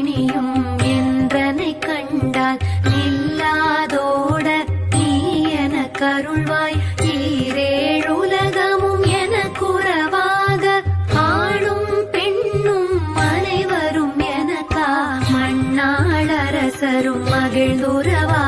பிணியும் என்றனை கண்டால் நில்லாதோட நீ என கருள்வாய். ஈரேழுலகமும் என குறவாக ஆணும் பெண்ணும் அனைவரும் எனக்கா மண்ணாளரசரும் மகிழ்ந்துறவா